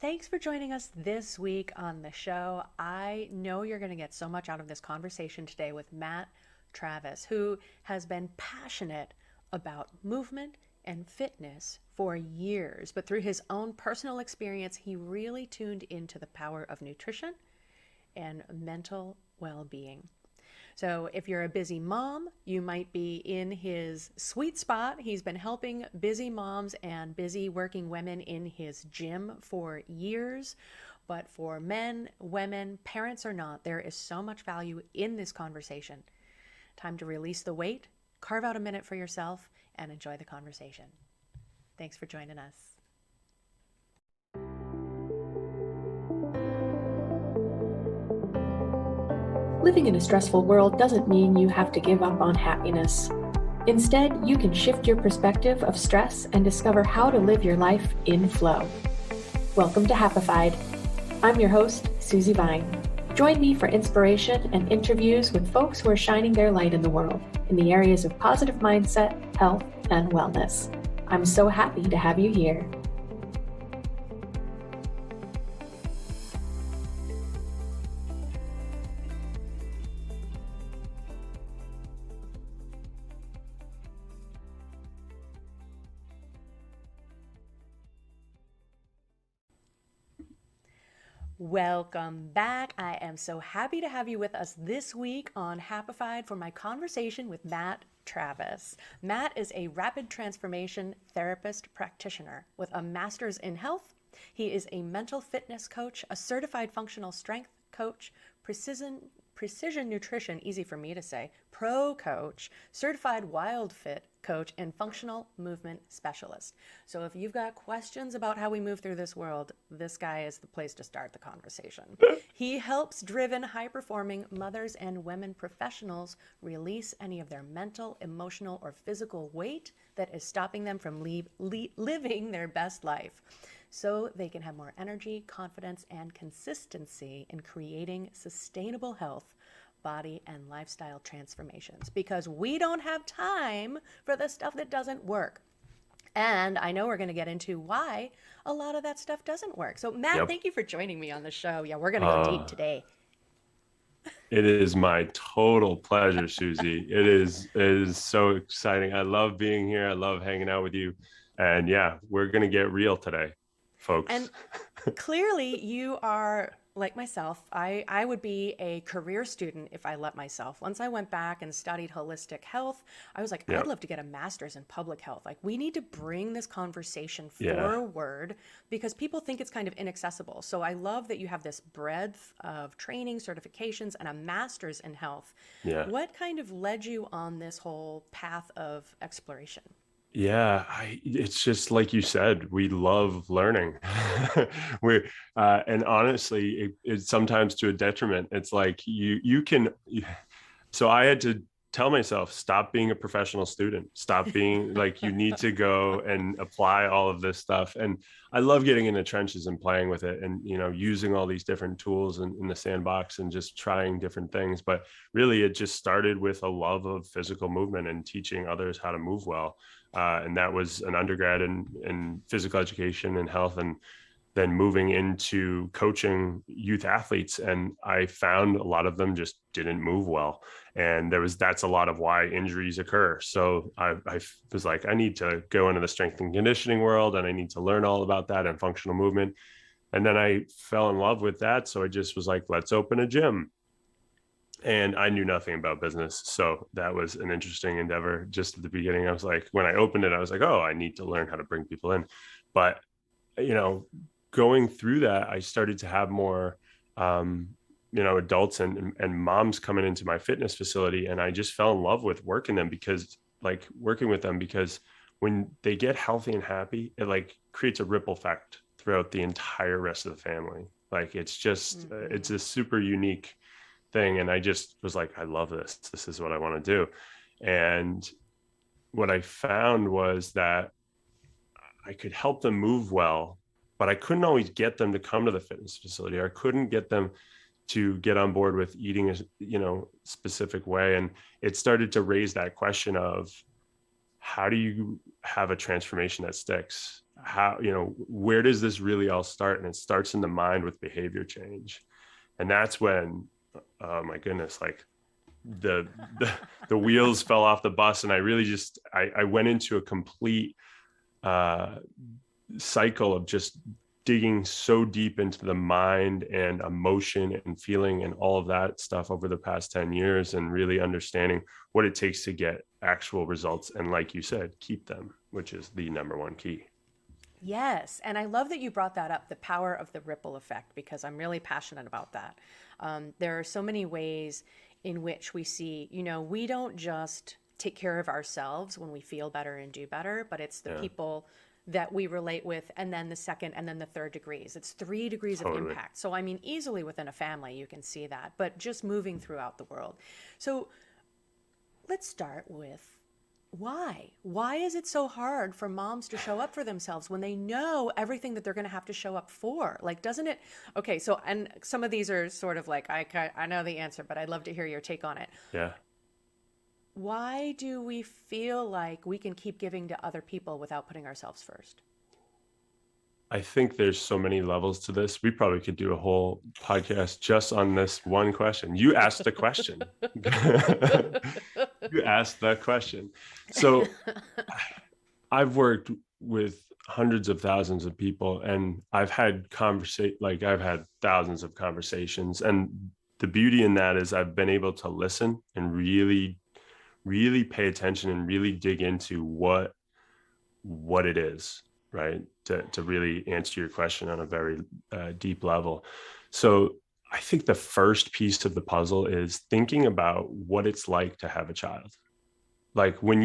Thanks for joining us this week on the show. I know you're going to get so much out of this conversation today with Matt Travis, who has been passionate about movement and fitness for years, but through his own personal experience, he really tuned into the power of nutrition and mental well-being. So if you're a busy mom, you might be in his sweet spot. He's been helping busy moms and busy working women in his gym for years. But for men, women, parents or not, there is so much value in this conversation. Time to release the weight, carve out a minute for yourself, and enjoy the conversation. Thanks for joining us. Living in a stressful world doesn't mean you have to give up on happiness. Instead, you can shift your perspective of stress and discover how to live your life in flow. Welcome to Happified. I'm your host, Susie Vine. Join me for inspiration and interviews with folks who are shining their light in the world in the areas of positive mindset, health, and wellness. I'm so happy to have you here. Welcome back. I am so happy to have you with us this week on Happified for my conversation with Matt Travis. Matt is a rapid transformation therapist practitioner with a master's in health. He is a mental fitness coach, a certified functional strength coach, precision nutrition, easy for me to say, pro coach, certified wild fit coach, and functional movement specialist. So if you've got questions about how we move through this world, this guy is the place to start the conversation. He helps driven, high-performing mothers and women professionals release any of their mental, emotional, or physical weight that is stopping them from living their best life, so they can have more energy, confidence, and consistency in creating sustainable health, body, and lifestyle transformations, because we don't have time for the stuff that doesn't work. And I know we're going to get into why a lot of that stuff doesn't work. So Matt, Thank you for joining me on the show. Yeah, we're going to go deep today. It is my total pleasure, Susie. It is so exciting. I love being here. I love hanging out with you. And yeah, we're going to get real today, folks. And clearly you are like myself. I would be a career student if I let myself. Once I went back and studied holistic health, I was like, I'd love to get a master's in public health. Like, we need to bring this conversation forward because people think it's kind of inaccessible. So I love that you have this breadth of training, certifications, and a master's in health. Yeah. What kind of led you on this whole path of exploration? Yeah, it's just like you said, we love learning. And honestly, it's sometimes to a detriment. It's like so I had to tell myself, stop being a professional student, stop being like, you need to go and apply all of this stuff. And I love getting in the trenches and playing with it and, using all these different tools in the sandbox and just trying different things. But really, it just started with a love of physical movement and teaching others how to move well. And that was an undergrad in physical education and health, and then moving into coaching youth athletes. And I found a lot of them just didn't move well. And that's a lot of why injuries occur. So I was like, I need to go into the strength and conditioning world, and I need to learn all about that and functional movement. And then I fell in love with that. So I just was like, let's open a gym. And I knew nothing about business. So that was an interesting endeavor. Just at the beginning, I was like, when I opened it, I was like, oh, I need to learn how to bring people in. But, going through that, I started to have more, adults and moms coming into my fitness facility. And I just fell in love with working with them because when they get healthy and happy, it creates a ripple effect throughout the entire rest of the family. It's just, it's a super unique thing. And I just was like, I love this. This is what I want to do. And what I found was that I could help them move well, but I couldn't always get them to come to the fitness facility. I couldn't get them to get on board with eating a, specific way. And it started to raise that question of, how do you have a transformation that sticks? how, where does this really all start? And it starts in the mind with behavior change. And that's when, oh my goodness, like the wheels fell off the bus. And I really just, I went into a complete cycle of just digging so deep into the mind and emotion and feeling and all of that stuff over the past 10 years, and really understanding what it takes to get actual results. And like you said, keep them, which is the number one key. Yes. And I love that you brought that up, the power of the ripple effect, because I'm really passionate about that. There are so many ways in which we see, we don't just take care of ourselves when we feel better and do better, but it's the people that we relate with, and then the second, and then the third degrees. It's 3 degrees of impact. So, I mean, easily within a family, you can see that, but just moving throughout the world. So let's start with why? Why is it so hard for moms to show up for themselves when they know everything that they're going to have to show up for? Like, doesn't it? Okay, so, and some of these are sort of like, I know the answer, but I'd love to hear your take on it. Yeah. Why do we feel like we can keep giving to other people without putting ourselves first? I think there's so many levels to this. We probably could do a whole podcast just on this one question. You asked the question. You asked the question. So I've worked with hundreds of thousands of people, and I've had I've had thousands of conversations. And the beauty in that is I've been able to listen and really pay attention and really dig into what it is, right? To really answer your question on a very deep level. So I think the first piece of the puzzle is thinking about what it's like to have a child. Like when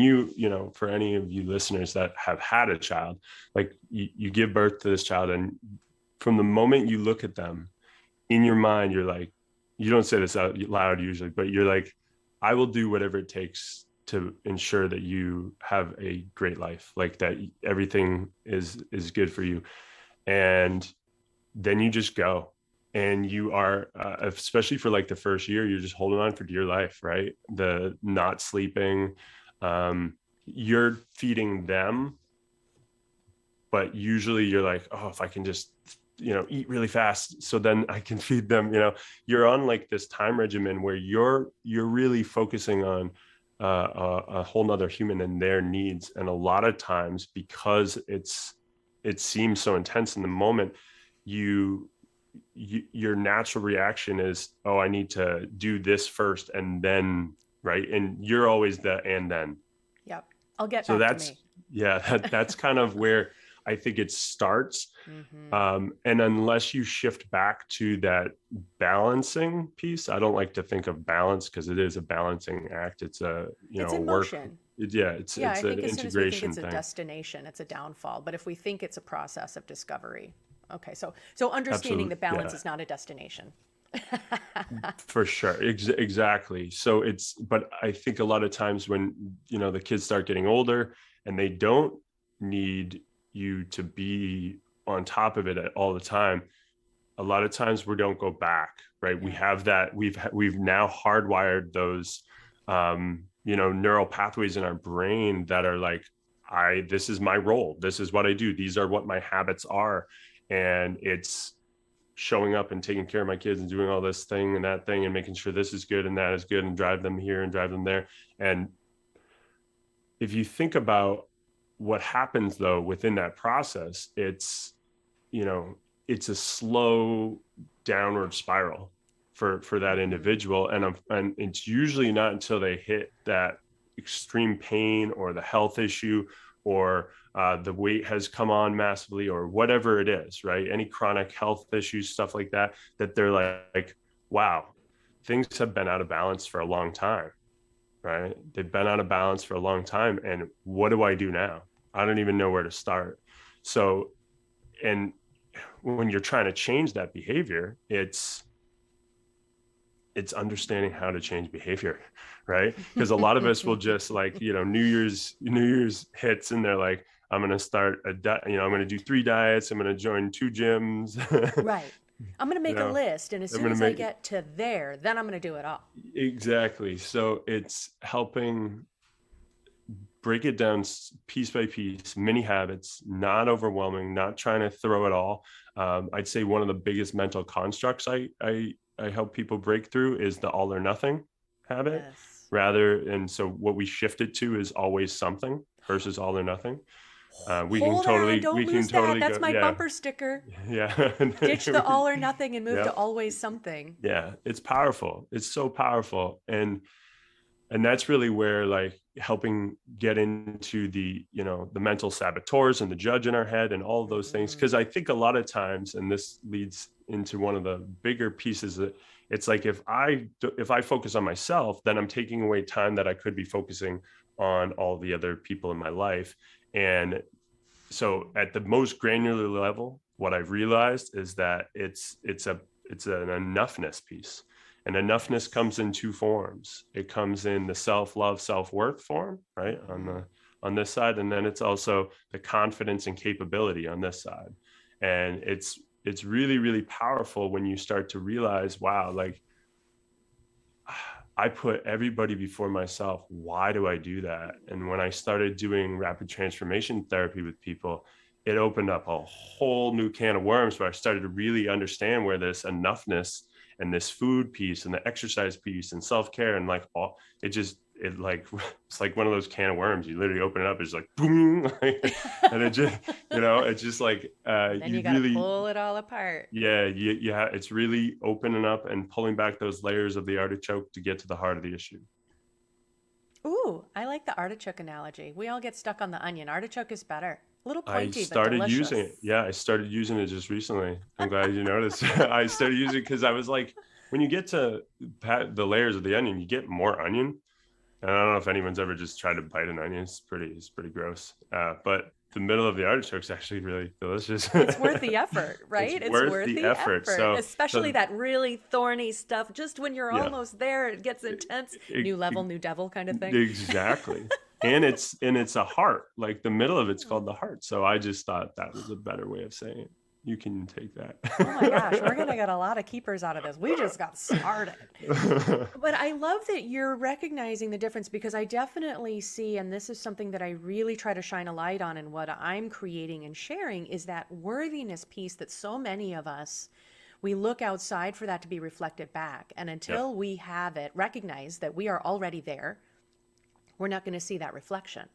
for any of you listeners that have had a child, like you give birth to this child, and from the moment you look at them, in your mind, you're like, you don't say this out loud usually, but you're like, I will do whatever it takes to ensure that you have a great life, like that everything is good for you. And then you just go, and you are, especially for like the first year, you're just holding on for dear life, right? The not sleeping, you're feeding them, but usually you're like, oh, if I can just eat really fast so then I can feed them. You're on like this time regimen where you're really focusing on a whole nother human and their needs. And a lot of times, because it seems so intense in the moment, your natural reaction is, oh, I need to do this first, and then, right? And you're always the and then. Yep. I'll get so back that's to me. Yeah, that's kind of where I think it starts. And unless you shift back to that balancing piece, I don't like to think of balance because it is a balancing act. It's it's in work. motion. It's I think an as soon as we think integration it's a thing. destination, it's a downfall. But if we think it's a process of discovery, okay. So understanding Absolutely. that balance is not a destination. For sure. Exactly. So but I think a lot of times when, the kids start getting older and they don't need you to be on top of it all the time, a lot of times we don't go back, right? Yeah. We have that, we've now hardwired those, neural pathways in our brain that are like, this is my role. This is what I do. These are what my habits are. And it's showing up and taking care of my kids and doing all this thing and that thing and making sure this is good and that is good and drive them here and drive them there. And if you think about what happens though within that process, it's a slow downward spiral for that individual. And it's usually not until they hit that extreme pain or the health issue or the weight has come on massively or whatever it is, right? Any chronic health issues, stuff like that, that they're like, wow, things have been out of balance for a long time, right? They've been out of balance for a long time. And what do I do now? I don't even know where to start. So, and when you're trying to change that behavior, it's understanding how to change behavior, right? Because a lot of us will just like, New Year's hits and they're like, I'm going to start I'm going to do 3 diets. I'm going to join 2 gyms. Right. I'm going to make a list. And as soon as I get to there, then I'm going to do it all. Exactly. So it's helping break it down piece by piece, mini habits, not overwhelming, not trying to throw it all. I'd say one of the biggest mental constructs I help people break through is the all or nothing habit, Yes. and so what we shifted to is always something versus all or nothing. Hold on, We don't can lose that. totally That's go, my yeah, bumper sticker. yeah. Ditch the all or nothing and move to Yep. always something. Yeah, it's powerful. It's so powerful. And that's really where like helping get into the, the mental saboteurs and the judge in our head and all of those things. Cause I think a lot of times, and this leads into one of the bigger pieces, that it's like, if I focus on myself, then I'm taking away time that I could be focusing on all the other people in my life. And so at the most granular level, what I've realized is that it's an enoughness piece. And enoughness comes in two forms. It comes in the self-love, self-worth form, right? On this side. And then it's also the confidence and capability on this side. And it's really, really powerful when you start to realize, wow, like I put everybody before myself. Why do I do that? And when I started doing rapid transformation therapy with people, it opened up a whole new can of worms where I started to really understand where this enoughness and this food piece and the exercise piece and self-care and like all it's like one of those can of worms. You literally open it up, it's like boom, and it's just like Then you got to pull it all apart. yeah, it's really opening up and pulling back those layers of the artichoke to get to the heart of the issue. Ooh, I like the artichoke analogy. We all get stuck on the onion. Artichoke is better. A little I pointy, but started delicious. using it. Yeah, I started using it just recently. I'm glad you noticed. I started using it because I was like, when you get to the layers of the onion, you get more onion. And I don't know if anyone's ever just tried to bite an onion. It's pretty gross. But the middle of the artichoke is actually really delicious. It's worth the effort, right? It's worth the effort. So, especially that really thorny stuff. Just when you're almost there, it gets intense. New level, new devil kind of thing. Exactly. And it's a heart. Like the middle of it's called the heart. So I just thought that was a better way of saying it. You can take that. Oh my gosh, we're going to get a lot of keepers out of this. We just got started. But I love that you're recognizing the difference, because I definitely see, and this is something that I really try to shine a light on in what I'm creating and sharing, is that worthiness piece that so many of us, we look outside for that to be reflected back. And until we have it, recognize that we are already there, we're not going to see that reflection.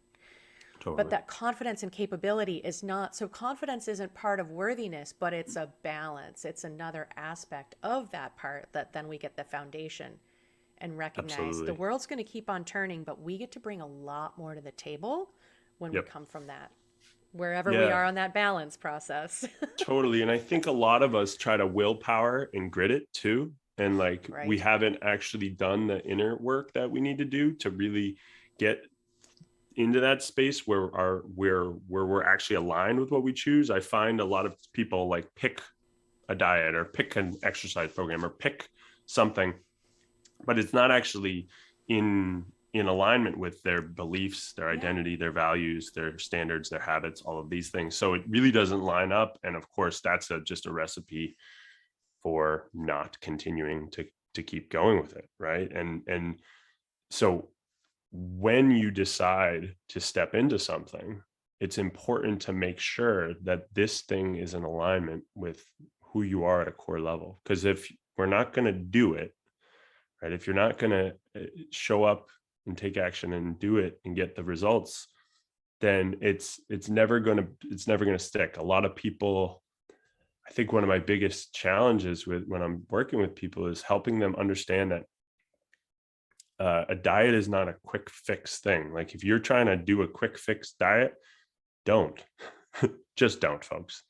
Totally. But that confidence and capability is not, so confidence isn't part of worthiness, but it's a balance. It's another aspect of that part that then we get the foundation and recognize the world's going to keep on turning, but we get to bring a lot more to the table when we come from that, wherever we are on that balance process. Totally. And I think a lot of us try to willpower and grit it too. And like, we haven't actually done the inner work that we need to do to really get into that space where we're actually aligned with what we choose. I find a lot of people like pick a diet or pick an exercise program or pick something, but it's not actually in alignment with their beliefs, their identity, their values, their standards, their habits, all of these things. So it really doesn't line up. And of course, that's just a recipe for not continuing to keep going with it. Right. And so when you decide to step into something, it's important to make sure that this thing is in alignment with who you are at a core level. Because if we're not going to do it, right, if you're not going to show up and take action and do it and get the results, then it's never going to stick. A lot of people, I think one of my biggest challenges when I'm working with people is helping them understand that a diet is not a quick fix thing. Like if you're trying to do a quick fix diet, don't. Just don't, folks.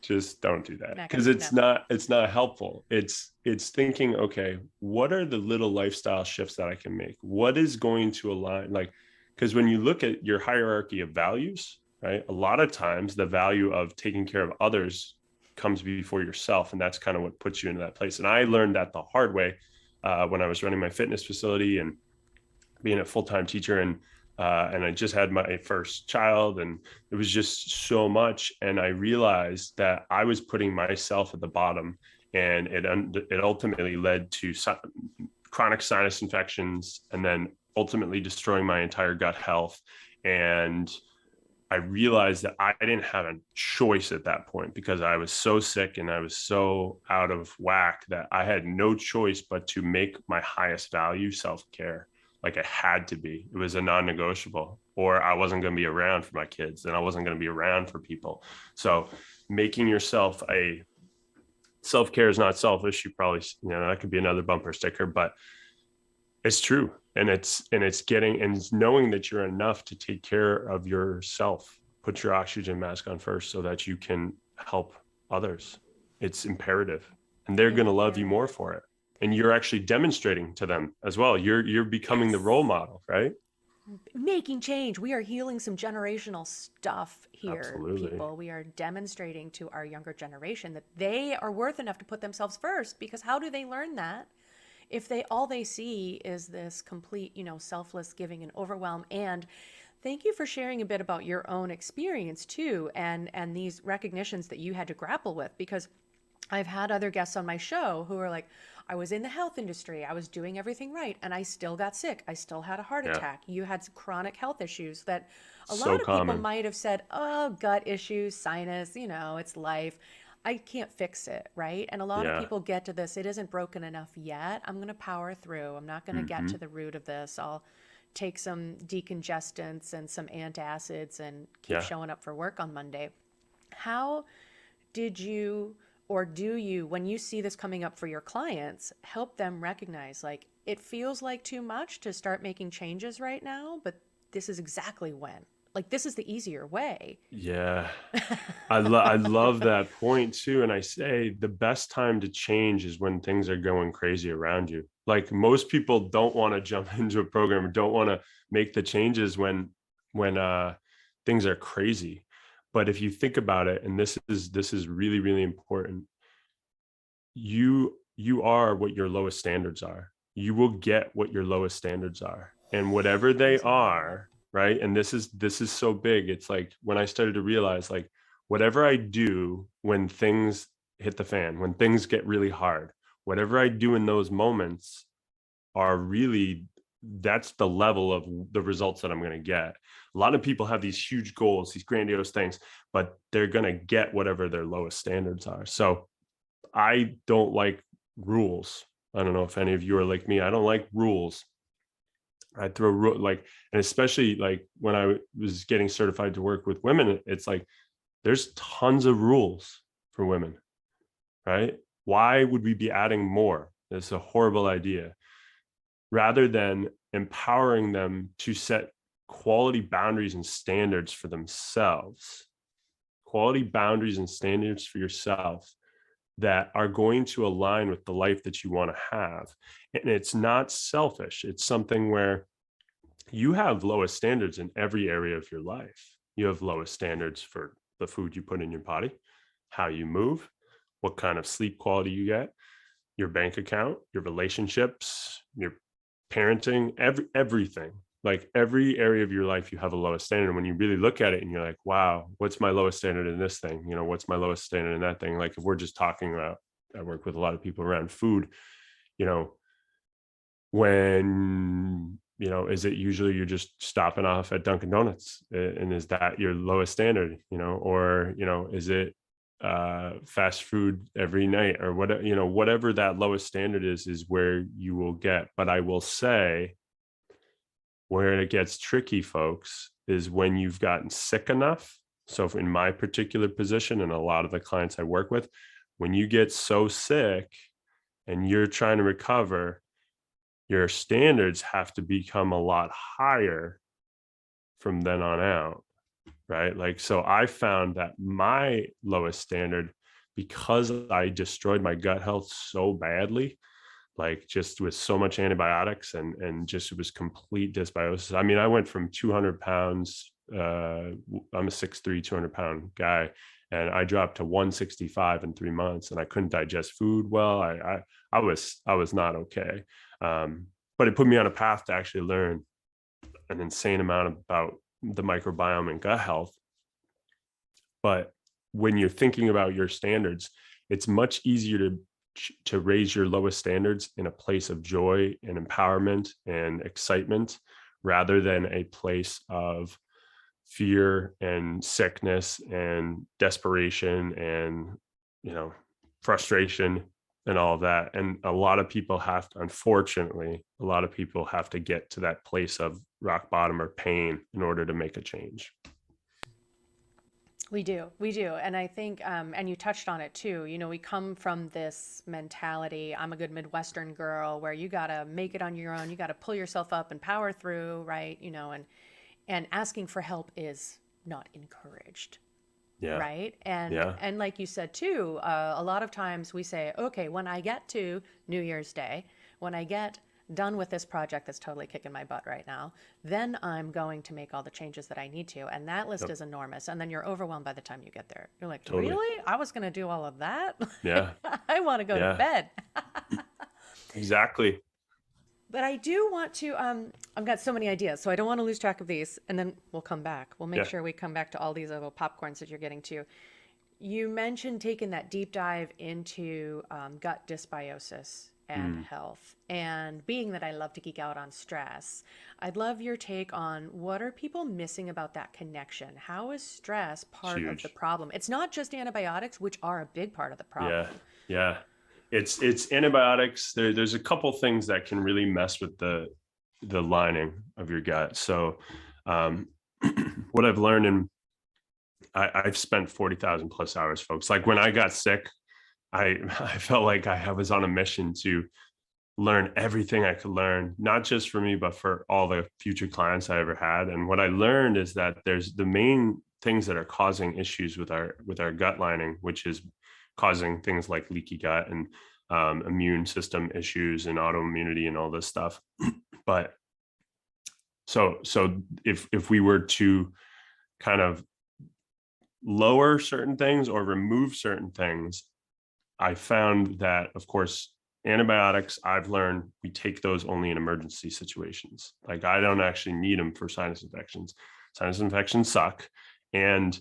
Just don't do that, because it's not helpful. It's thinking, okay, what are the little lifestyle shifts that I can make? What is going to align? Like, because when you look at your hierarchy of values, right, a lot of times the value of taking care of others comes before yourself. And that's kind of what puts you into that place. And I learned that the hard way when I was running my fitness facility and being a full-time teacher. And I just had my first child, and it was just so much. And I realized that I was putting myself at the bottom, and it ultimately led to chronic sinus infections, and then ultimately destroying my entire gut health. And I realized that I didn't have a choice at that point because I was so sick and I was so out of whack that I had no choice but to make my highest value self-care. Like it had to be. It was a non-negotiable, or I wasn't going to be around for my kids and I wasn't going to be around for people. So making yourself a self-care is not selfish. You probably, that could be another bumper sticker, but it's true. And it's getting and knowing that you're enough to take care of yourself. Put your oxygen mask on first so that you can help others. It's imperative, and they're going to love you more for it. And you're actually demonstrating to them as well. You're becoming the role model, right? Making change. We are healing some generational stuff here, Absolutely. people. We are demonstrating to our younger generation that they are worth enough to put themselves first, because how do they learn that if all they see is this complete, selfless giving and overwhelm? And thank you for sharing a bit about your own experience too, and these recognitions that you had to grapple with, because I've had other guests on my show who are like, I was in the health industry, I was doing everything right, and I still got sick. I still had a heart attack. You had some chronic health issues that a lot of people might have said, oh, gut issues, sinus, it's life. I can't fix it, right? And a lot of people get to this, it isn't broken enough yet. I'm going to power through. I'm not going to get to the root of this. I'll take some decongestants and some antacids and keep showing up for work on Monday. How did you, or do you, when you see this coming up for your clients, help them recognize, like, it feels like too much to start making changes right now, but this is exactly when? Like, this is the easier way. Yeah. I love that point too. And I say the best time to change is when things are going crazy around you. Like most people don't want to jump into a program or don't want to make the changes when things are crazy. But if you think about it, and this is really, really important, you are what your lowest standards are. You will get what your lowest standards are. And whatever they are, right? And this is so big. It's like when I started to realize, like, whatever I do when things hit the fan, when things get really hard, whatever I do in those moments are really, that's the level of the results that I'm going to get. A lot of people have these huge goals, these grandiose things, but they're going to get whatever their lowest standards are. So I don't like rules. I don't know if any of you are like me. I don't like rules. I throw like, and especially like when I was getting certified to work with women, it's like, there's tons of rules for women, right? Why would we be adding more? It's a horrible idea. Rather than empowering them to set quality boundaries and standards for themselves, quality boundaries and standards for yourself that are going to align with the life that you want to have. And it's not selfish. It's something where you have lowest standards in every area of your life. You have lowest standards for the food you put in your body, how you move, what kind of sleep quality you get, your bank account, your relationships, your parenting, everything. Like every area of your life, you have a lowest standard. And when you really look at it and you're like, wow, what's my lowest standard in this thing? What's my lowest standard in that thing? Like if we're just talking about, I work with a lot of people around food, when, is it usually you're just stopping off at Dunkin' Donuts, and is that your lowest standard, or, is it fast food every night or whatever, whatever that lowest standard is where you will get. But I will say, where it gets tricky, folks, is when you've gotten sick enough. So in my particular position and a lot of the clients I work with, when you get so sick and you're trying to recover, your standards have to become a lot higher from then on out, right? Like, so I found that my lowest standard, because I destroyed my gut health so badly, like just with so much antibiotics and just, it was complete dysbiosis. I mean, I went from 200 pounds, I'm a 6'3", 200-pound guy, and I dropped to 165 in 3 months, and I couldn't digest food well. I was not okay. But it put me on a path to actually learn an insane amount about the microbiome and gut health. But when you're thinking about your standards, it's much easier to to raise your lowest standards in a place of joy and empowerment and excitement, rather than a place of fear and sickness and desperation and, frustration and all of that. And a lot of people unfortunately, a lot of people have to get to that place of rock bottom or pain in order to make a change. We do. We do. And I think, and you touched on it too, we come from this mentality, I'm a good Midwestern girl, where you got to make it on your own. You got to pull yourself up and power through, right? And asking for help is not encouraged. Yeah. Right. And like you said too, a lot of times we say, okay, when I get to New Year's Day, when I get done with this project that's totally kicking my butt right now, then I'm going to make all the changes that I need to. And that list is enormous. And then you're overwhelmed by the time you get there. You're like, Totally. Really? I was going to do all of that? Yeah. I want to go to bed. Exactly. But I do want to, I've got so many ideas, so I don't want to lose track of these. And then we'll come back. We'll make sure we come back to all these little popcorns that you're getting to. You mentioned taking that deep dive into gut dysbiosis and health. And being that I love to geek out on stress, I'd love your take on what are people missing about that connection? How is stress part of the problem? It's not just antibiotics, which are a big part of the problem. Yeah. It's antibiotics. There's a couple things that can really mess with the lining of your gut. So what I've learned, and I've spent 40,000 plus hours, folks. Like when I got sick, I felt like I was on a mission to learn everything I could learn, not just for me, but for all the future clients I ever had. And what I learned is that there's the main things that are causing issues with our gut lining, which is causing things like leaky gut and immune system issues and autoimmunity and all this stuff. But so if we were to kind of lower certain things or remove certain things, I found that, of course, antibiotics, I've learned we take those only in emergency situations. Like I don't actually need them for sinus infections. Sinus infections suck. And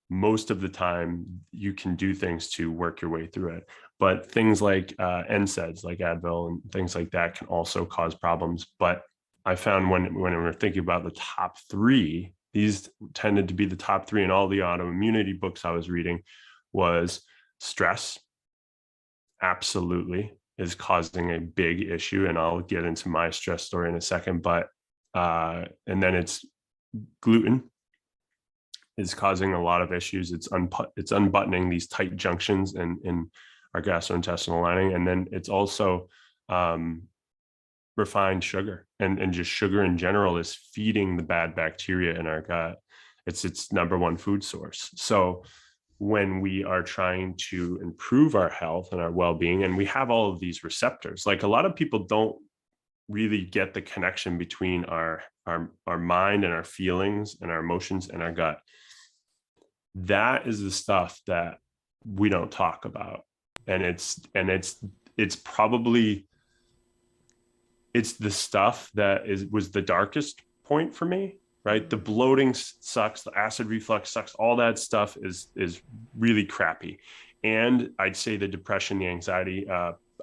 most of the time you can do things to work your way through it. But things like NSAIDs, like Advil and things like that can also cause problems. But I found when we're thinking about the top three, these tended to be the top three in all the autoimmunity books I was reading, was stress. Absolutely is causing a big issue. And I'll get into my stress story in a second, but, and then it's gluten is causing a lot of issues. It's unbuttoning these tight junctions in our gastrointestinal lining. And then it's also, refined sugar and just sugar in general is feeding the bad bacteria in our gut. It's its number one food source. So when we are trying to improve our health and our well-being, and we have all of these receptors, like a lot of people don't really get the connection between our mind and our feelings and our emotions and our gut. That is the stuff that we don't talk about. And it's probably, it's the stuff that was the darkest point for me, right? The bloating sucks, the acid reflux sucks, all that stuff is really crappy. And I'd say the depression, the anxiety,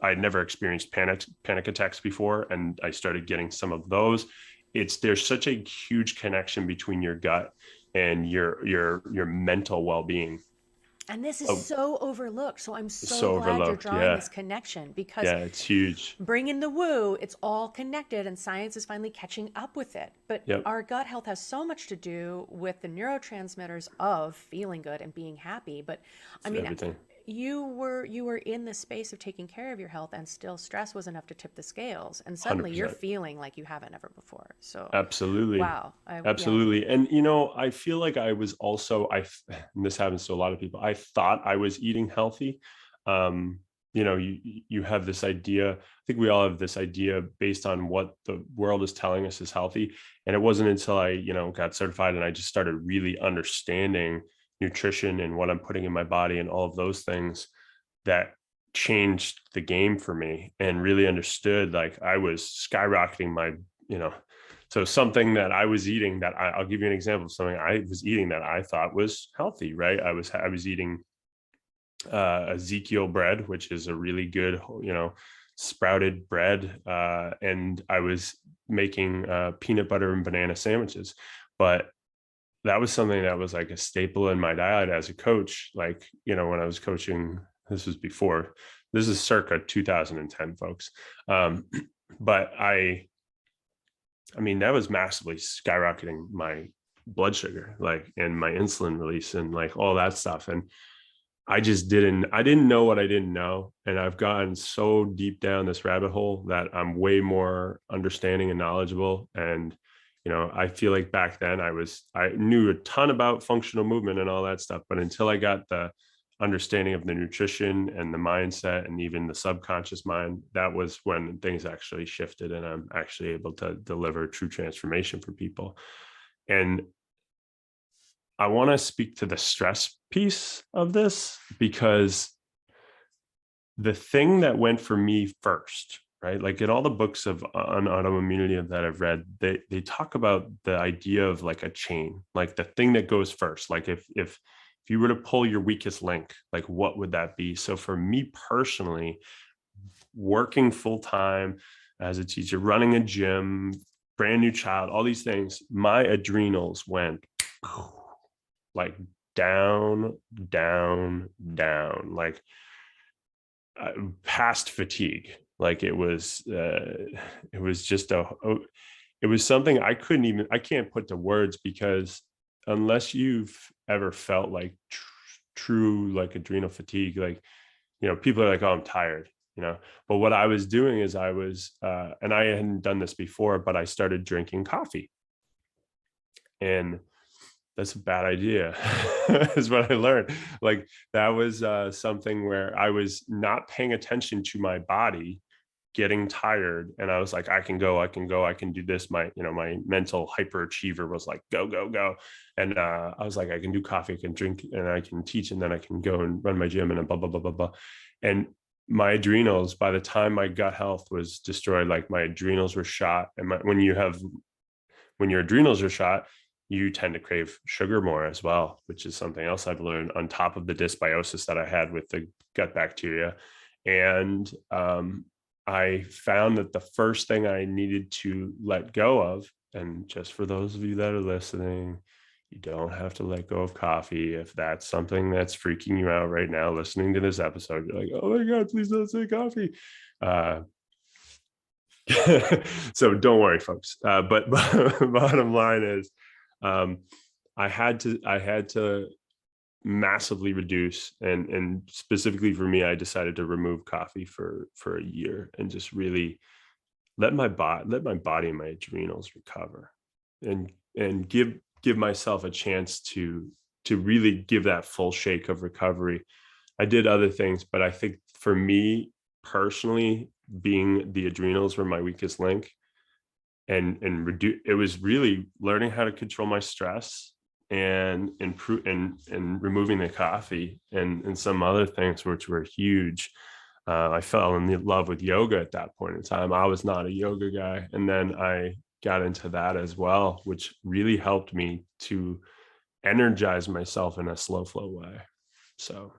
I'd never experienced panic attacks before, and I started getting some of those. There's such a huge connection between your gut and your mental well-being. And this is so overlooked. So I'm so glad you're drawing this connection, because it's huge. Bring in the woo, it's all connected, and science is finally catching up with it. But our gut health has so much to do with the neurotransmitters of feeling good and being happy. But I mean, everything. You were in the space of taking care of your health, and still stress was enough to tip the scales, and suddenly 100%. You're feeling like you haven't ever before. So absolutely. Wow. Absolutely. Yeah. And I feel like I was also, and this happens to a lot of people, I thought I was eating healthy. You have this idea, I think we all have this idea based on what the world is telling us is healthy. And it wasn't until I, got certified and I just started really understanding nutrition and what I'm putting in my body and all of those things that changed the game for me, and really understood, like I was skyrocketing my, so something that I was eating that I'll give you an example of something I was eating that I thought was healthy, right? I was eating Ezekiel bread, which is a really good, sprouted bread. And I was making peanut butter and banana sandwiches. But that was something that was like a staple in my diet as a coach. Like, when I was coaching, this is circa 2010, folks. But I mean, that was massively skyrocketing my blood sugar, like, and my insulin release and like all that stuff. And I didn't know what I didn't know. And I've gotten so deep down this rabbit hole that I'm way more understanding and knowledgeable. And, I feel like back then I knew a ton about functional movement and all that stuff. But until I got the understanding of the nutrition and the mindset and even the subconscious mind, that was when things actually shifted and I'm actually able to deliver true transformation for people. And I want to speak to the stress piece of this, because the thing that went for me first, right? Like in all the books on autoimmunity that I've read, they talk about the idea of like a chain, like the thing that goes first. Like if you were to pull your weakest link, like what would that be? So for me personally, working full time as a teacher, running a gym, brand new child, all these things, my adrenals went like down, down, down, like past fatigue. Like it was just it was something I can't put to words, because unless you've ever felt like true like adrenal fatigue, like, people are like, oh, I'm tired, but what I was doing is and I hadn't done this before, but I started drinking coffee. And that's a bad idea is what I learned. Like that was something where I was not paying attention to my body getting tired. And I was like, I can go, I can do this. My mental hyperachiever was like, go, go, go. And I was like, I can do coffee, I can drink, and I can teach, and then I can go and run my gym and blah, blah, blah, blah, blah. And my adrenals, by the time my gut health was destroyed, like my adrenals were shot. And when your adrenals are shot, you tend to crave sugar more as well, which is something else I've learned on top of the dysbiosis that I had with the gut bacteria. And I found that the first thing I needed to let go of, and just for those of you that are listening, you don't have to let go of coffee. If that's something that's freaking you out right now, listening to this episode, you're like, oh my God, please don't say coffee. So don't worry, folks. But bottom line is, I had to massively reduce, and specifically for me, I decided to remove coffee for a year and just really let my body and my adrenals recover, and give myself a chance to really give that full shake of recovery. I did other things, but I think for me personally, being the adrenals were my weakest link, and it was really learning how to control my stress and improve and removing the coffee and some other things which were huge. I fell in love with yoga at that point in time. I was not a yoga guy, and then I got into that as well, which really helped me to energize myself in a slow flow way. So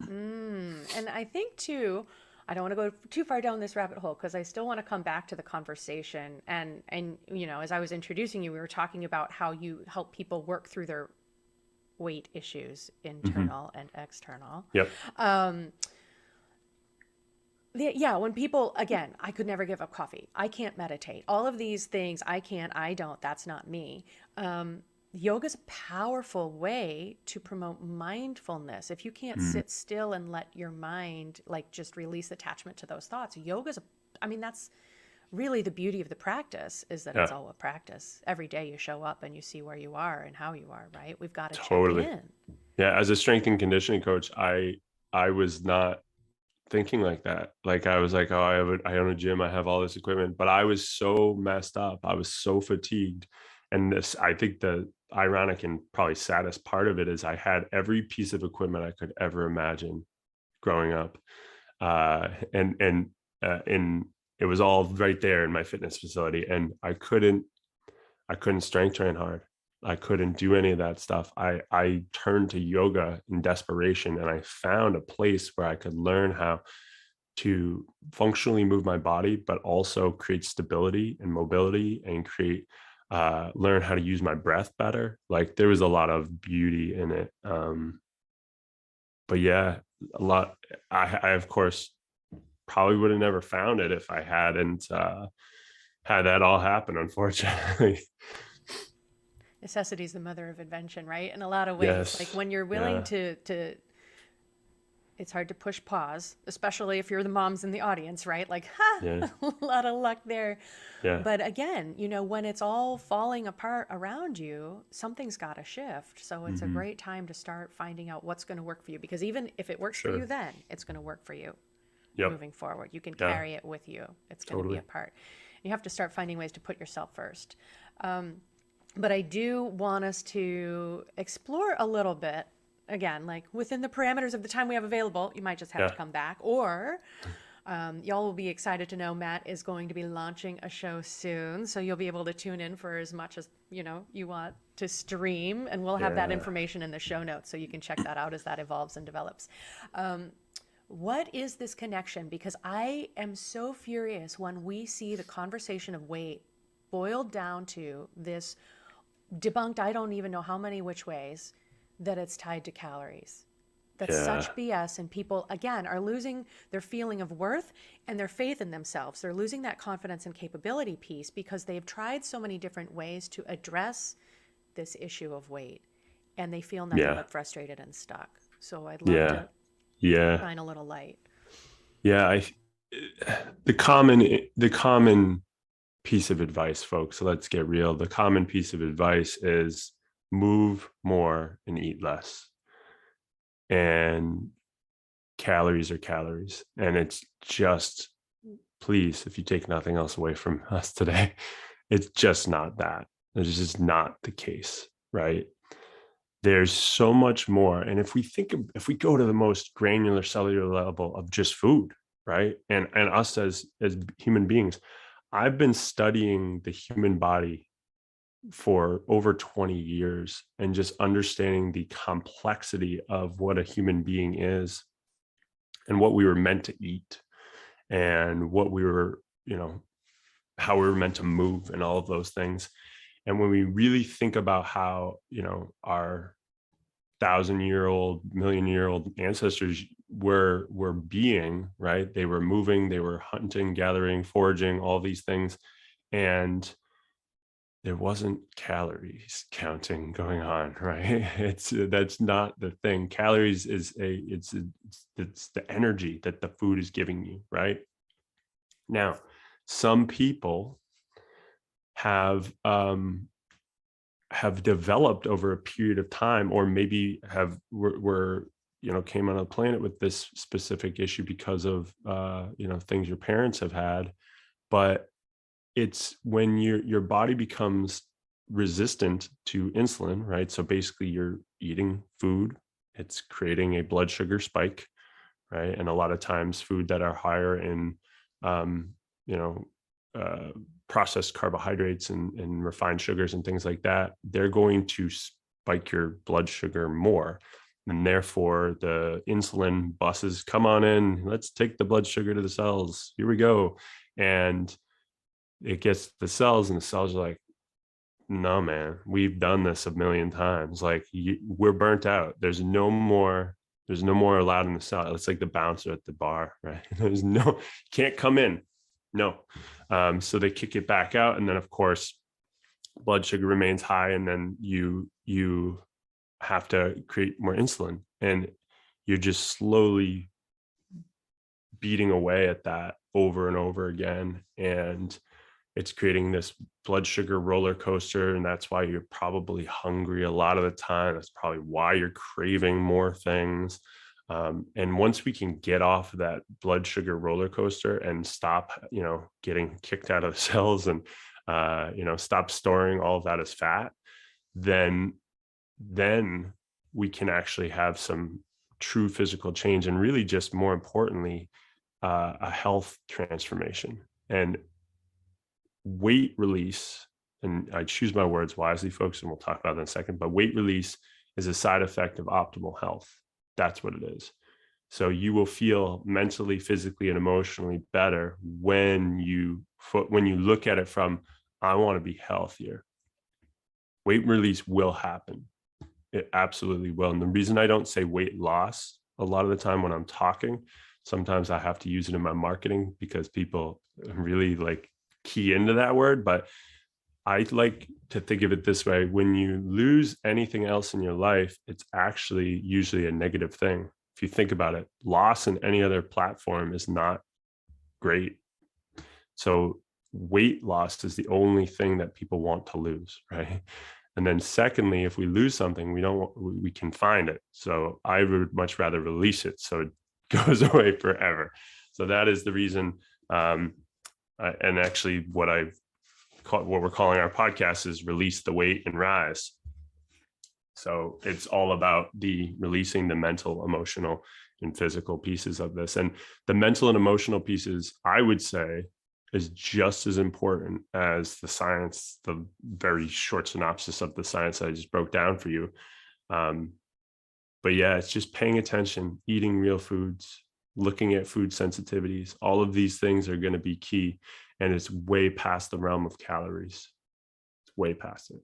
And I think too, I don't want to go too far down this rabbit hole because I still want to come back to the conversation. And as I was introducing you, we were talking about how you help people work through their weight issues, internal and external. Yep. Yeah, when people, again, I could never give up coffee. I can't meditate. All of these things, I don't, that's not me. Yoga is a powerful way to promote mindfulness. If you can't sit still and let your mind like just release attachment to those thoughts, that's really the beauty of the practice, is that it's all a practice. Every day you show up and you see where you are and how you are, right? We've got to check in. Yeah. As a strength and conditioning coach, I was not thinking like that. Like I was like, oh, I own a gym, I have all this equipment, but I was so messed up. I was so fatigued. And I think the ironic and probably saddest part of it is I had every piece of equipment I could ever imagine growing up. And it was all right there in my fitness facility. And I couldn't strength train hard. I couldn't do any of that stuff, I turned to yoga in desperation, and I found a place where I could learn how to functionally move my body, but also create stability and mobility, and learn how to use my breath better. Like, there was a lot of beauty in it. But yeah, a lot. I of course probably would have never found it if I hadn't had that all happen, unfortunately. Necessity is the mother of invention, right? In a lot of ways, like Yes. when you're willing Yeah. to it's hard to push pause, especially if you're the moms in the audience, right? Like, ha, Yeah. a lot of luck there. Yeah. But again, when it's all falling apart around you, something's got to shift. So it's a Hmm. great time to start finding out what's going to work for you, because even if it works for you Sure. then, it's going to work for you Yep. moving forward. You can Yeah. carry it with you. It's going to be Totally. a part. You have to start finding ways to put yourself first. But I do want us to explore a little bit, again, like within the parameters of the time we have available. You might just have to Yeah. come back, or y'all will be excited to know Matt is going to be launching a show soon. So you'll be able to tune in for as much as you want to stream, and we'll have that Yeah. information in the show notes so you can check that out as that evolves and develops. What is this connection? Because I am so furious when we see the conversation of weight boiled down to this debunked, I don't even know how many which ways, that it's tied to calories. That's Yeah. such BS. And people, again, are losing their feeling of worth and their faith in themselves. They're losing that confidence and capability piece because they've tried so many different ways to address this issue of weight, and they feel nothing Yeah. but frustrated and stuck. So I'd love Yeah. to Yeah. shine a little light. Yeah. The common piece of advice, folks, so let's get real. The common piece of advice is move more and eat less. And calories are calories. And it's just, please, if you take nothing else away from us today, it's just not that. It's just not the case, right? There's so much more. And if we go to the most granular cellular level of just food, right? And us as human beings, I've been studying the human body for over 20 years and just understanding the complexity of what a human being is and what we were meant to eat and what we were, how we were meant to move and all of those things. And when we really think about how, our 1,000-year-old, million-year-old ancestors were being, right? They were moving, they were hunting, gathering, foraging, all these things. And there wasn't calories counting going on, right? That's not the thing. Calories it's the energy that the food is giving you, right? Now, some people have developed over a period of time, or maybe were came on a planet with this specific issue because of things your parents have had. But it's when your body becomes resistant to insulin, right? So basically you're eating food, it's creating a blood sugar spike, right? And a lot of times food that are higher in um, you know uh, processed carbohydrates and refined sugars and things like that, they're going to spike your blood sugar more. And therefore the insulin buses come on in, let's take the blood sugar to the cells, here we go. And it gets to the cells, and the cells are like, no, man, we've done this a million times. Like, we're burnt out. There's no more allowed in the cell. It's like the bouncer at the bar, right? Can't come in. No. So they kick it back out. And then of course, blood sugar remains high. And then you have to create more insulin, and you're just slowly beating away at that over and over again. And it's creating this blood sugar roller coaster. And that's why you're probably hungry a lot of the time. That's probably why you're craving more things. And once we can get off of that blood sugar roller coaster and stop, getting kicked out of the cells, and, stop storing all of that as fat, then we can actually have some true physical change, and really just more importantly, a health transformation. And weight release and I choose my words wisely, folks, and we'll talk about that in a second, but weight release is a side effect of optimal health. That's what it is. So you will feel mentally, physically, and emotionally better when you look at it from, I want to be healthier. Weight release will happen. It absolutely will. And the reason I don't say weight loss a lot of the time when I'm talking, sometimes I have to use it in my marketing because people really like key into that word. But I like to think of it this way. When you lose anything else in your life, it's actually usually a negative thing. If you think about it, loss in any other platform is not great. So weight loss is the only thing that people want to lose, right? And then secondly, if we lose something, we can find it. So I would much rather release it so it goes away forever. So that is the reason. And actually what we're calling our podcast is Release the Weight and Rise. So it's all about releasing the mental, emotional, and physical pieces of this. And the mental and emotional pieces, I would say, is just as important as the science, the very short synopsis of the science I just broke down for you. But yeah, it's just paying attention, eating real foods, looking at food sensitivities. All of these things are going to be key. And it's way past the realm of calories. It's way past it.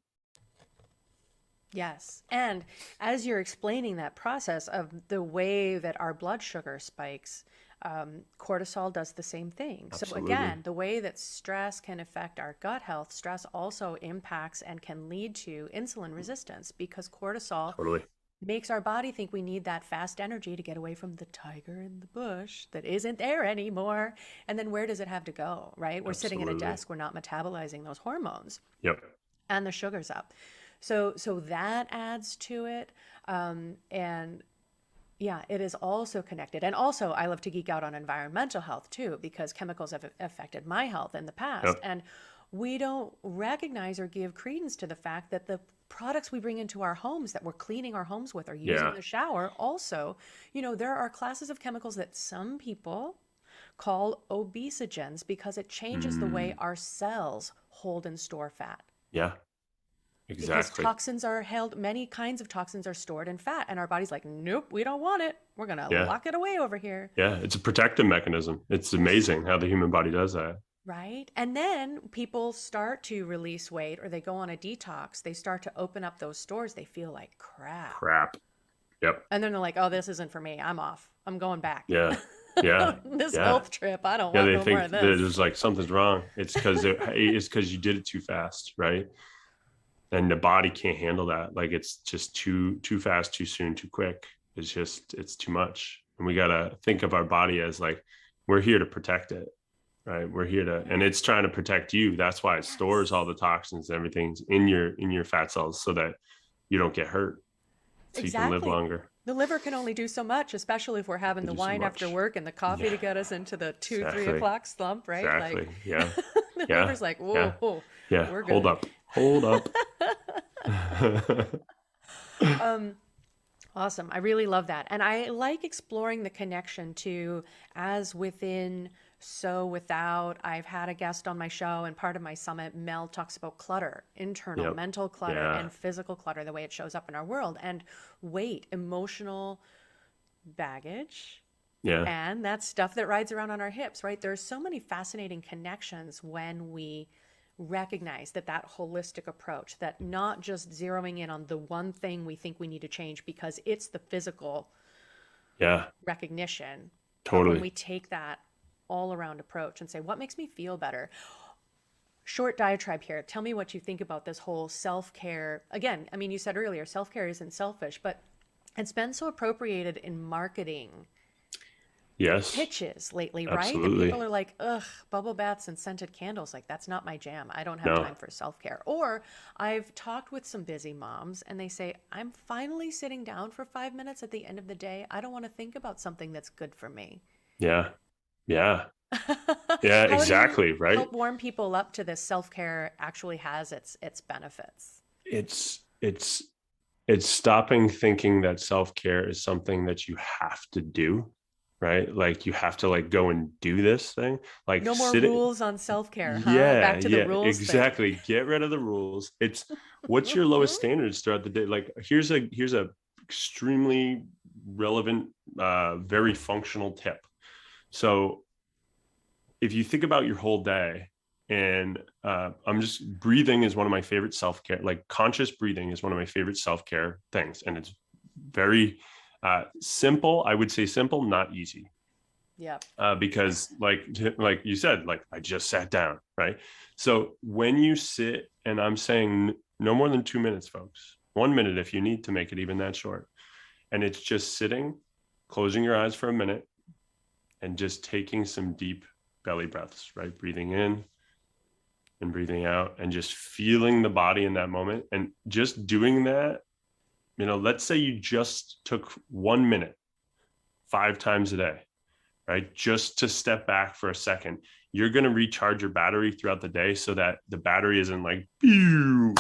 Yes. And as you're explaining that process of the way that our blood sugar spikes, cortisol does the same thing. Absolutely. So again, the way that stress can affect our gut health, stress also impacts and can lead to insulin resistance because cortisol Totally makes our body think we need that fast energy to get away from the tiger in the bush that isn't there anymore. And then where does it have to go, right? We're sitting at a desk, we're not metabolizing those hormones. Yep. And the sugar's up. So that adds to it. And yeah, it is also connected. And also I love to geek out on environmental health too, because chemicals have affected my health in the past. Yep. And we don't recognize or give credence to the fact that the products we bring into our homes that we're cleaning our homes with or using in the shower also, there are classes of chemicals that some people call obesogens because it changes the way our cells hold and store fat. Yeah. Exactly. Because toxins are held, many kinds of toxins are stored in fat, and our body's like, nope, we don't want it. We're going to lock it away over here. Yeah, it's a protective mechanism. It's amazing how the human body does that. Right. And then people start to release weight or they go on a detox. They start to open up those stores. They feel like crap. Yep. And then they're like, oh, this isn't for me. I'm off. I'm going back. Yeah. Yeah. This health trip, I don't want no more of this. There's like something's wrong. It's because you did it too fast, right? And the body can't handle that. Like it's just too fast, too soon, too quick. It's too much. And we got to think of our body as like, we're here to protect it, right? We're here to, and it's trying to protect you. That's why it stores all the toxins and everything's in your fat cells so that you don't get hurt. So you can live longer. The liver can only do so much, especially if we're having the wine after work and the coffee to get us into the 3 o'clock slump, right? Exactly. Like, yeah. The liver's like, whoa, yeah. We're good. Hold up. Awesome. I really love that. And I like exploring the connection to as within, so without. I've had a guest on my show and part of my summit, Mel talks about clutter, internal mental clutter and physical clutter, the way it shows up in our world, and weight, emotional baggage. Yeah. And that stuff that rides around on our hips, right? There's so many fascinating connections when we recognize that holistic approach, that not just zeroing in on the one thing we think we need to change because it's the physical recognition. Totally. When we take that all around approach and say, what makes me feel better? Short diatribe here. Tell me what you think about this whole self-care. Again, I mean, you said earlier, self-care isn't selfish, but it's been so appropriated in marketing pitches lately, right? And people are like, ugh, bubble baths and scented candles. Like, that's not my jam. I don't have time for self-care. Or I've talked with some busy moms and they say, I'm finally sitting down for 5 minutes at the end of the day. I don't want to think about something that's good for me. Yeah. Yeah. Yeah, exactly. Right. Help warm people up to this self-care actually has its benefits. It's stopping thinking that self-care is something that you have to do. right? Like you have to like go and do this thing, like No more sit it. rules on self-care, huh? Yeah, Back to the yeah, rules thing. exactly. Get rid of the rules. It's what's your lowest standards throughout the day? Like here's a extremely relevant, very functional tip. So if you think about your whole day, and I'm just breathing is one of my favorite self-care, like conscious breathing is one of my favorite self-care things. And it's very simple. I would say simple, not easy. Yep. Because like you said, like I just sat down, right? So when you sit, and I'm saying no more than 2 minutes, folks, 1 minute if you need to make it even that short. And it's just sitting, closing your eyes for a minute, and just taking some deep belly breaths, right? Breathing in and breathing out, and just feeling the body in that moment. And just doing that, let's say you just took 1 minute 5 times a day, right? Just to step back for a second, you're going to recharge your battery throughout the day so that the battery isn't like, pew,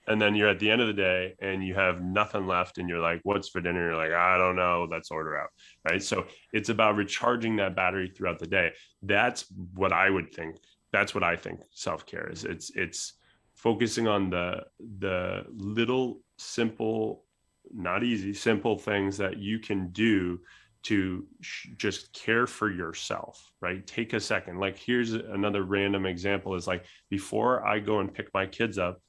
and then you're at the end of the day and you have nothing left and you're like, what's for dinner? You're like, I don't know, let's order out, right? So it's about recharging that battery throughout the day. That's what I would think. That's what I think self-care is. It's focusing on the little simple, not easy, simple things that you can do to just care for yourself, right? Take a second. Like here's another random example is like before I go and pick my kids up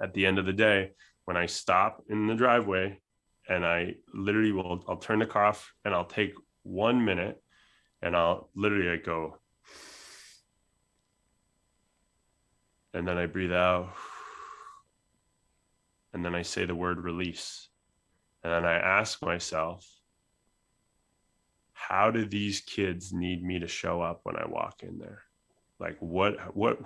at the end of the day, when I stop in the driveway and I literally I'll turn the car off and I'll take 1 minute and I'll literally like go, and then I breathe out, and then I say the word release. And then I ask myself, how do these kids need me to show up when I walk in there? Like what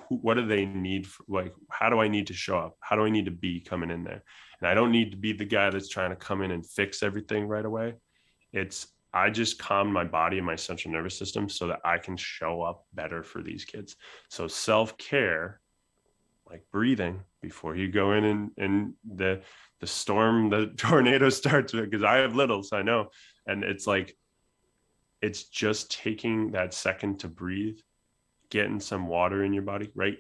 do they need? Like, how do I need to show up? How do I need to be coming in there? And I don't need to be the guy that's trying to come in and fix everything right away. I just calm my body and my central nervous system so that I can show up better for these kids. So self-care, like breathing before you go in and the storm, the tornado starts, because I have littles, I know. And it's like, it's just taking that second to breathe, getting some water in your body, right?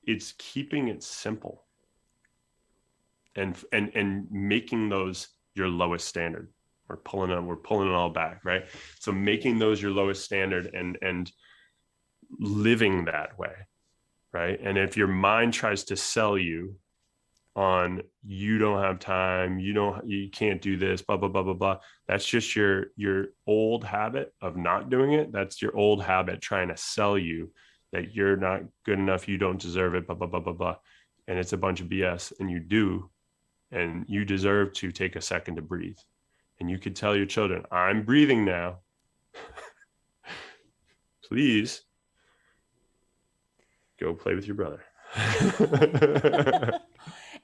It's keeping it simple and making those your lowest standard. We're pulling it all back, right? So making those your lowest standard and living that way, right? And if your mind tries to sell you on you don't have time, you can't do this, blah blah blah blah blah, that's just your old habit of not doing it. That's your old habit trying to sell you that you're not good enough, you don't deserve it, blah blah blah blah blah. And it's a bunch of BS. And you do, and you deserve to take a second to breathe. And you could tell your children, I'm breathing now. Please go play with your brother.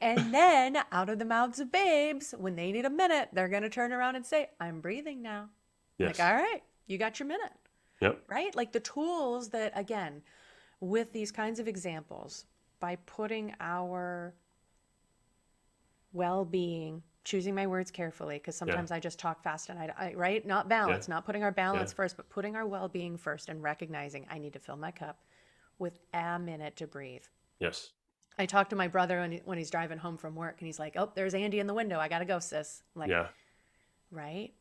And then out of the mouths of babes, when they need a minute, they're going to turn around and say, I'm breathing now. Yes. Like, all right, you got your minute. Yep. Right? Like the tools that, again, with these kinds of examples, by putting our well-being, choosing my words carefully, because sometimes I just talk fast and right? Not balance, not putting our balance first, but putting our well-being first and recognizing I need to fill my cup with a minute to breathe. Yes. I talked to my brother when he's driving home from work and he's like, oh, there's Andy in the window. I got to go, sis. I'm like, right?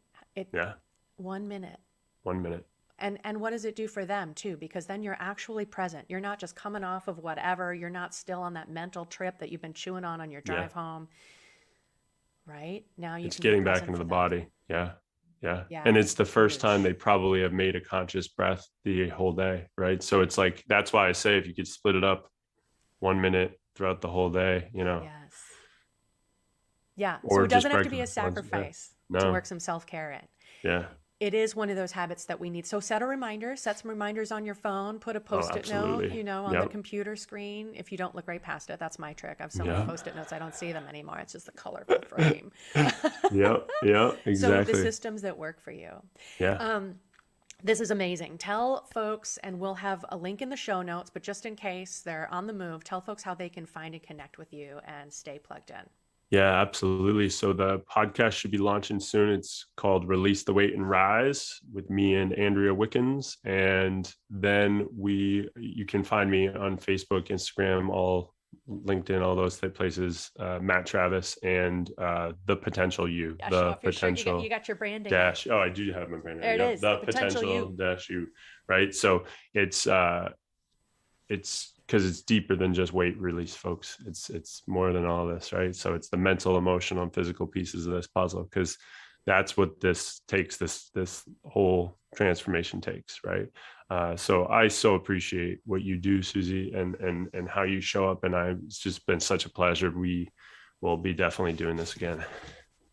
1 minute. 1 minute. And what does it do for them too? Because then you're actually present. You're not just coming off of whatever. You're not still on that mental trip that you've been chewing on your drive home. Right? Now it's getting back into the body. Yeah. Yeah. And it's the first time they probably have made a conscious breath the whole day. Right. So it's like, that's why I say, if you could split it up 1 minute throughout the whole day, Yes. Yeah. Or so it doesn't have to be a sacrifice to work some self-care in. Yeah. It is one of those habits that we need. So set some reminders on your phone, put a Post-it note, on the computer screen. If you don't look right past it, that's my trick. I have so many Post-it notes, I don't see them anymore. It's just the colorful frame. Exactly. So the systems that work for you. Yeah. This is amazing. Tell folks, and we'll have a link in the show notes, but just in case they're on the move, tell folks how they can find and connect with you and stay plugged in. Yeah, absolutely. So the podcast should be launching soon. It's called Release the Weight and Rise with me and Andrea Wickens. And then you can find me on Facebook, Instagram, all LinkedIn, all those places, Matt Travis and The Potential You, Yeah, show the off your shirt. potential You got your branding. dash. Oh, I do have my brand. There it Yep, is. The The Potential potential You. dash you, right? So it's because it's deeper than just weight release, folks. It's more than all this, right? So it's the mental, emotional, and physical pieces of this puzzle, because that's what this takes, this whole transformation takes, right? So I so appreciate what you do, Susie, and how you show up. And it's just been such a pleasure. We will be definitely doing this again.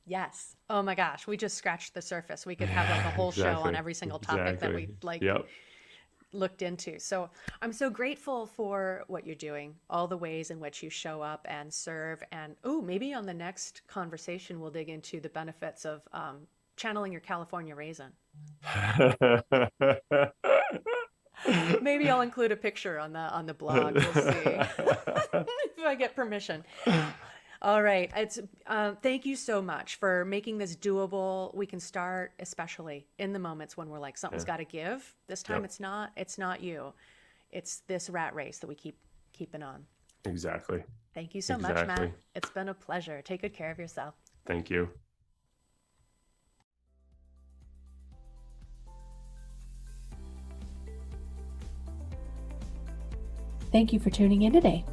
Yes. Oh my gosh, we just scratched the surface. We could have like a whole show on every single topic that we Yep. looked into. So I'm so grateful for what you're doing, all the ways in which you show up and serve. And maybe on the next conversation, we'll dig into the benefits of channeling your California raisin. Maybe I'll include a picture on the blog. We'll see if I get permission. All right. Thank you so much for making this doable. We can start, especially in the moments when we're like, something's got to give. This time it's not you. It's this rat race that we keep keeping on. Exactly. Thank you so much, Matt. It's been a pleasure. Take good care of yourself. Thank you. Thank you for tuning in today.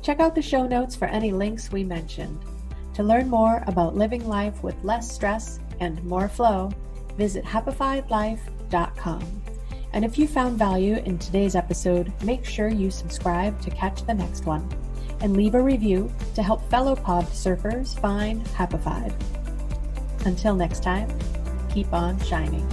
Check out the show notes for any links we mentioned. To learn more about living life with less stress and more flow, visit happifiedlife.com. And if you found value in today's episode, make sure you subscribe to catch the next one and leave a review to help fellow pod surfers find Happified. Until next time, keep on shining.